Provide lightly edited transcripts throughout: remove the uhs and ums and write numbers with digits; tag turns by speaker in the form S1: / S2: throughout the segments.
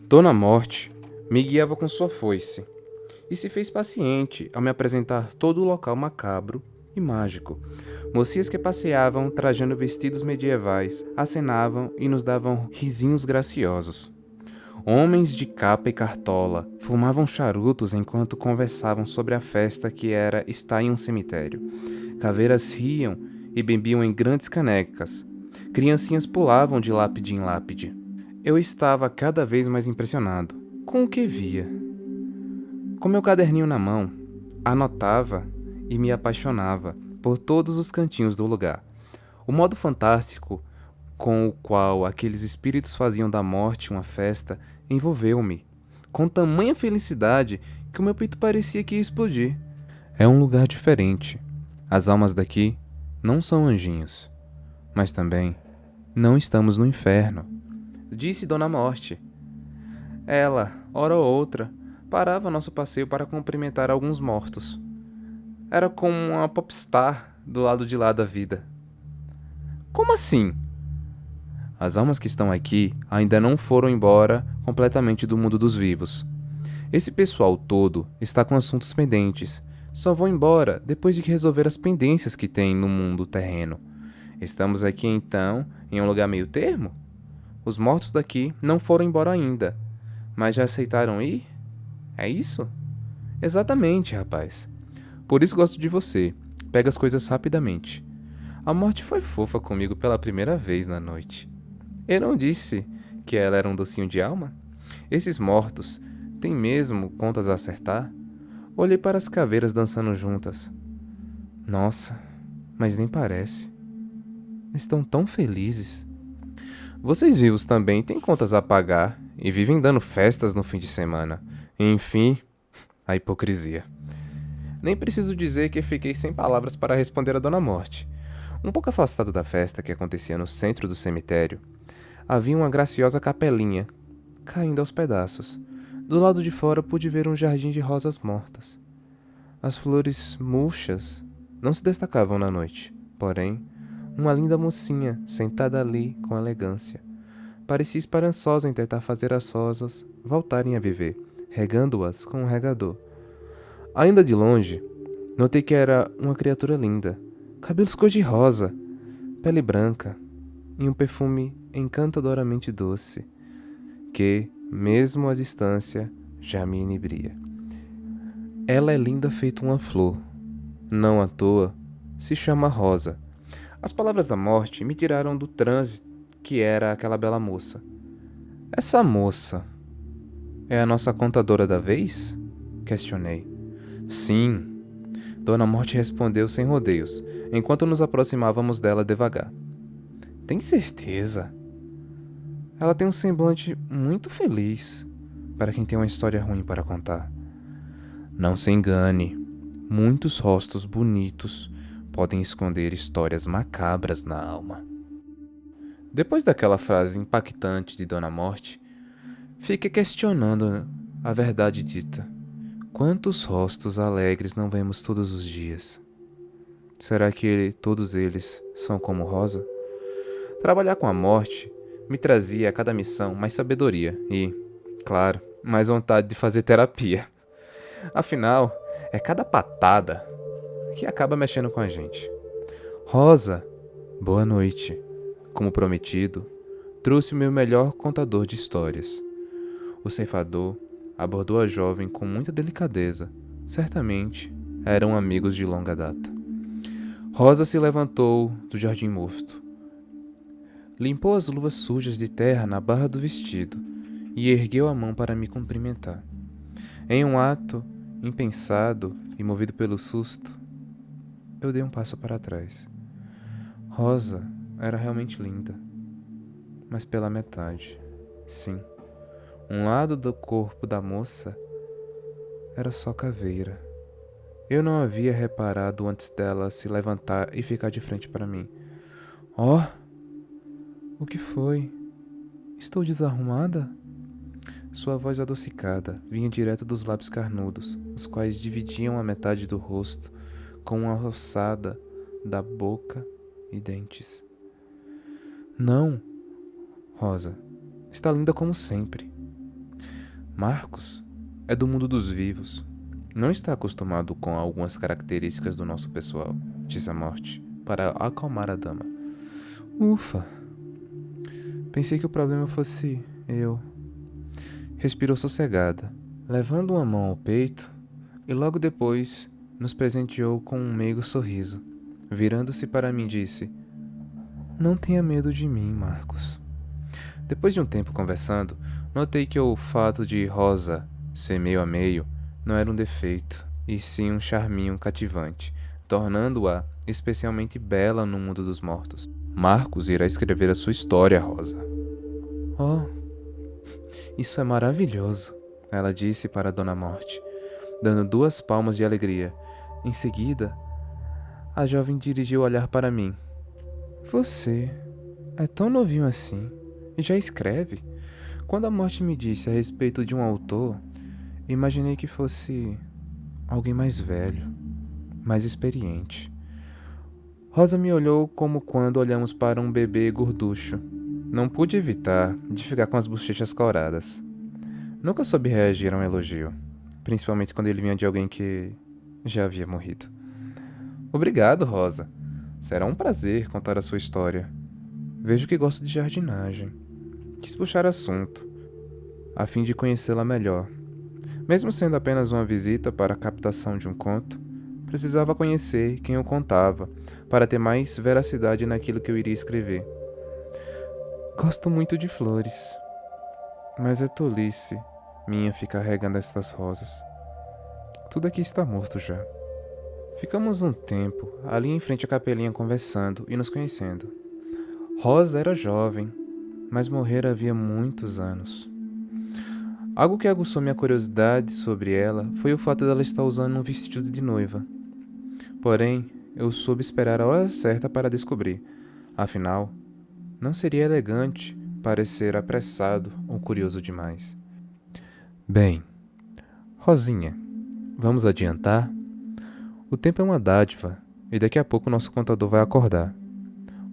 S1: Dona Morte me guiava com sua foice e se fez paciente ao me apresentar todo o local macabro e mágico. Mocinhas que passeavam trajando vestidos medievais acenavam e nos davam risinhos graciosos. Homens de capa e cartola fumavam charutos enquanto conversavam sobre a festa que era estar em um cemitério. Caveiras riam e bebiam em grandes canecas. Criancinhas pulavam de lápide em lápide. Eu estava cada vez mais impressionado com o que via. Com meu caderninho na mão, anotava e me apaixonava por todos os cantinhos do lugar. O modo fantástico com o qual aqueles espíritos faziam da morte uma festa envolveu-me, com tamanha felicidade que o meu peito parecia que ia explodir. É um lugar diferente. As almas daqui não são anjinhos, mas também não estamos no inferno, disse Dona Morte. Ela, hora ou outra, parava nosso passeio para cumprimentar alguns mortos. Era como uma popstar do lado de lá da vida. Como assim? As almas que estão aqui ainda não foram embora completamente do mundo dos vivos. Esse pessoal todo está com assuntos pendentes. Só vão embora depois de resolver as pendências que tem no mundo terreno. Estamos aqui então em um lugar meio termo? Os mortos daqui não foram embora ainda, mas já aceitaram ir? É isso? Exatamente, rapaz. Por isso gosto de você. Pega as coisas rapidamente. A morte foi fofa comigo pela primeira vez na noite. Eu não disse que ela era um docinho de alma? Esses mortos têm mesmo contas a acertar? Olhei para as caveiras dançando juntas. Nossa, mas nem parece. Estão tão felizes. Vocês vivos também têm contas a pagar e vivem dando festas no fim de semana. Enfim, a hipocrisia. Nem preciso dizer que fiquei sem palavras para responder a Dona Morte. Um pouco afastado da festa que acontecia no centro do cemitério, havia uma graciosa capelinha, caindo aos pedaços. Do lado de fora pude ver um jardim de rosas mortas. As flores murchas não se destacavam na noite, porém, uma linda mocinha sentada ali com elegância. Parecia esperançosa em tentar fazer as rosas voltarem a viver, regando-as com um regador. Ainda de longe, notei que era uma criatura linda, cabelos cor-de-rosa, pele branca e um perfume encantadoramente doce, que, mesmo à distância, já me inibria. Ela é linda feito uma flor, não à toa se chama Rosa. As palavras da morte me tiraram do transe que era aquela bela moça. Essa moça é a nossa contadora da vez? Questionei. Sim, Dona Morte respondeu sem rodeios, enquanto nos aproximávamos dela devagar. Tem certeza? Ela tem um semblante muito feliz para quem tem uma história ruim para contar. Não se engane, muitos rostos bonitos podem esconder histórias macabras na alma. Depois daquela frase impactante de Dona Morte, fiquei questionando a verdade dita. Quantos rostos alegres não vemos todos os dias? Será que todos eles são como Rosa? Trabalhar com a morte me trazia a cada missão mais sabedoria e, claro, mais vontade de fazer terapia. Afinal, é cada patada que acaba mexendo com a gente. Rosa, boa noite. Como prometido, trouxe o meu melhor contador de histórias. O ceifador abordou a jovem com muita delicadeza. Certamente eram amigos de longa data. Rosa se levantou do jardim morto. Limpou as luvas sujas de terra na barra do vestido e ergueu a mão para me cumprimentar. Em um ato impensado e movido pelo susto, eu dei um passo para trás. Rosa era realmente linda, mas pela metade. Sim, um lado do corpo da moça era só caveira. Eu não havia reparado antes dela se levantar e ficar de frente para mim. Oh, o que foi? Estou desarrumada? Sua voz adocicada vinha direto dos lábios carnudos, os quais dividiam a metade do rosto, com uma roçada da boca e dentes. Não, Rosa, está linda como sempre. Marcos é do mundo dos vivos. Não está acostumado com algumas características do nosso pessoal, disse a morte, para acalmar a dama. Ufa! Pensei que o problema fosse eu. Respirou sossegada, levando uma mão ao peito, e logo depois nos presenteou com um meigo sorriso. Virando-se para mim, disse: Não tenha medo de mim, Marcos. Depois de um tempo conversando, notei que o fato de Rosa ser meio a meio não era um defeito, e sim um charminho cativante, tornando-a especialmente bela no mundo dos mortos. Marcos irá escrever a sua história, Rosa. Oh, isso é maravilhoso, ela disse para Dona Morte, dando 2 palmas de alegria. Em seguida, a jovem dirigiu o olhar para mim. Você é tão novinho assim e já escreve? Quando a morte me disse a respeito de um autor, imaginei que fosse alguém mais velho, mais experiente. Rosa me olhou como quando olhamos para um bebê gorducho. Não pude evitar de ficar com as bochechas coradas. Nunca soube reagir a um elogio, principalmente quando ele vinha de alguém que já havia morrido. Obrigado, Rosa. Será um prazer contar a sua história. Vejo que gosta de jardinagem. Quis puxar assunto, a fim de conhecê-la melhor. Mesmo sendo apenas uma visita para a captação de um conto, precisava conhecer quem o contava, para ter mais veracidade naquilo que eu iria escrever. Gosto muito de flores, mas é tolice minha ficar regando estas rosas. Tudo aqui está morto já. Ficamos um tempo ali em frente à capelinha conversando e nos conhecendo. Rosa era jovem, mas morrera havia muitos anos. Algo que aguçou minha curiosidade sobre ela foi o fato dela estar usando um vestido de noiva. Porém, eu soube esperar a hora certa para descobrir. Afinal, não seria elegante parecer apressado ou curioso demais. Bem, Rosinha, vamos adiantar? O tempo é uma dádiva e daqui a pouco nosso contador vai acordar.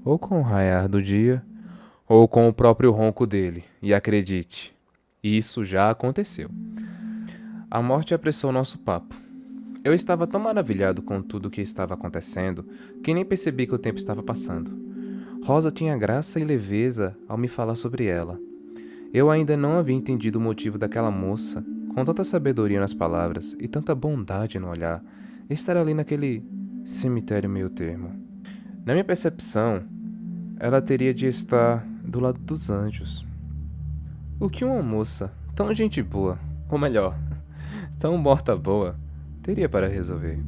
S1: Ou com o raiar do dia, ou com o próprio ronco dele. E acredite, isso já aconteceu. A morte apressou nosso papo. Eu estava tão maravilhado com tudo o que estava acontecendo que nem percebi que o tempo estava passando. Rosa tinha graça e leveza ao me falar sobre ela. Eu ainda não havia entendido o motivo daquela moça, com tanta sabedoria nas palavras e tanta bondade no olhar, estar ali naquele cemitério meio termo. Na minha percepção, ela teria de estar do lado dos anjos. O que uma moça tão gente boa, ou melhor, tão morta boa, teria para resolver?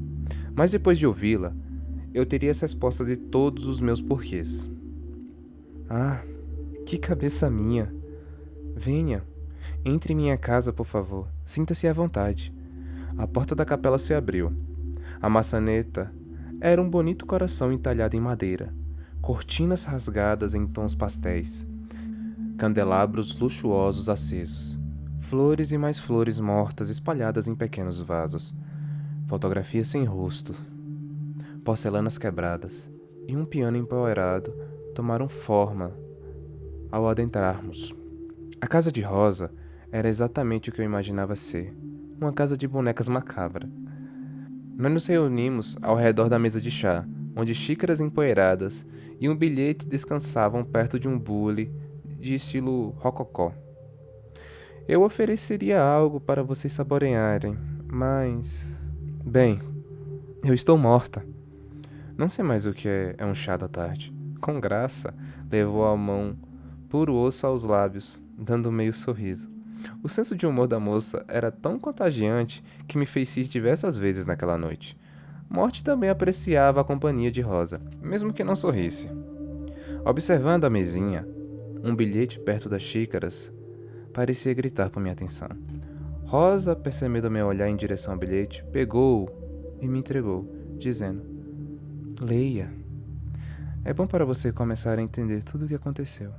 S1: Mas depois de ouvi-la, eu teria as respostas de todos os meus porquês. Ah, que cabeça minha! Venha, entre em minha casa, por favor. Sinta-se à vontade. A porta da capela se abriu. A maçaneta era um bonito coração entalhado em madeira, cortinas rasgadas em tons pastéis, candelabros luxuosos acesos, flores e mais flores mortas espalhadas em pequenos vasos, fotografias sem rosto, porcelanas quebradas e um piano empoeirado tomaram forma ao adentrarmos. A casa de Rosa era exatamente o que eu imaginava ser, uma casa de bonecas macabra. Nós nos reunimos ao redor da mesa de chá, onde xícaras empoeiradas e um bilhete descansavam perto de um bule de estilo rococó. Eu ofereceria algo para vocês saborearem, mas... Bem, eu estou morta. Não sei mais o que é um chá da tarde. Com graça, levou a mão puro osso aos lábios, dando meio sorriso. O senso de humor da moça era tão contagiante que me fez rir diversas vezes naquela noite. Morte também apreciava a companhia de Rosa, mesmo que não sorrisse. Observando a mesinha, um bilhete perto das xícaras parecia gritar por minha atenção. Rosa, percebendo meu olhar em direção ao bilhete, pegou-o e me entregou, dizendo: Leia. É bom para você começar a entender tudo o que aconteceu.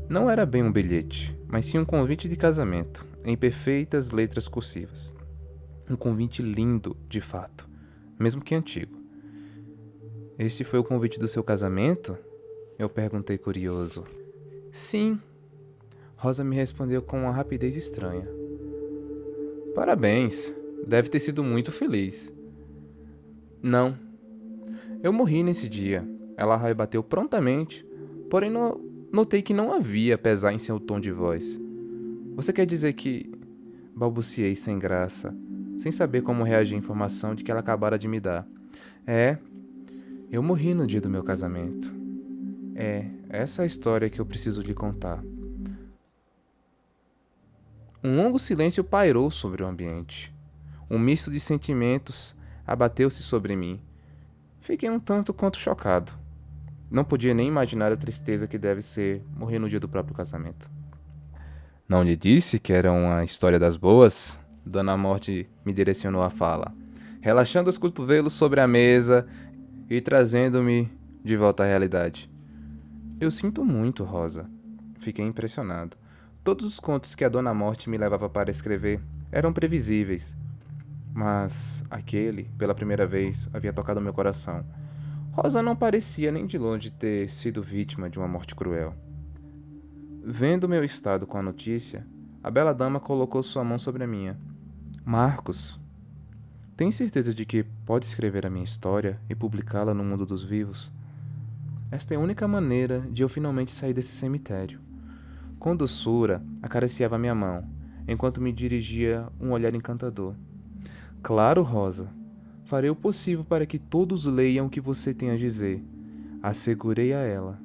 S1: Não era bem um bilhete, mas sim um convite de casamento, em perfeitas letras cursivas. Um convite lindo, de fato, mesmo que antigo. Este foi o convite do seu casamento? Eu perguntei curioso. Sim. Rosa me respondeu com uma rapidez estranha. Parabéns, deve ter sido muito feliz. Não, eu morri nesse dia. Ela rebateu prontamente, porém notei que não havia pesar em seu tom de voz. Você quer dizer que... Balbuciei sem graça, sem saber como reagir à informação de que ela acabara de me dar. É, eu morri no dia do meu casamento. Essa é a história que eu preciso lhe contar. Um longo silêncio pairou sobre o ambiente. Um misto de sentimentos abateu-se sobre mim. Fiquei um tanto quanto chocado. Não podia nem imaginar a tristeza que deve ser morrer no dia do próprio casamento. Não lhe disse que era uma história das boas? Dona Morte me direcionou a fala, relaxando os cotovelos sobre a mesa e trazendo-me de volta à realidade. Eu sinto muito, Rosa. Fiquei impressionado. Todos os contos que a Dona Morte me levava para escrever eram previsíveis, mas aquele, pela primeira vez, havia tocado meu coração. Rosa não parecia nem de longe ter sido vítima de uma morte cruel. Vendo meu estado com a notícia, a bela dama colocou sua mão sobre a minha. Marcos, tem certeza de que pode escrever a minha história e publicá-la no mundo dos vivos? Esta é a única maneira de eu finalmente sair desse cemitério. Com doçura, acariciava minha mão, enquanto me dirigia um olhar encantador. Claro, Rosa. Farei o possível para que todos leiam o que você tem a dizer. Assegurei a ela.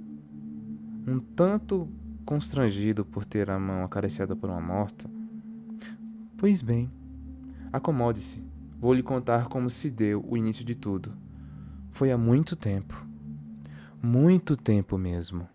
S1: Um tanto constrangido por ter a mão acariciada por uma morta. Pois bem, acomode-se. Vou lhe contar como se deu o início de tudo. Foi há muito tempo. Muito tempo mesmo.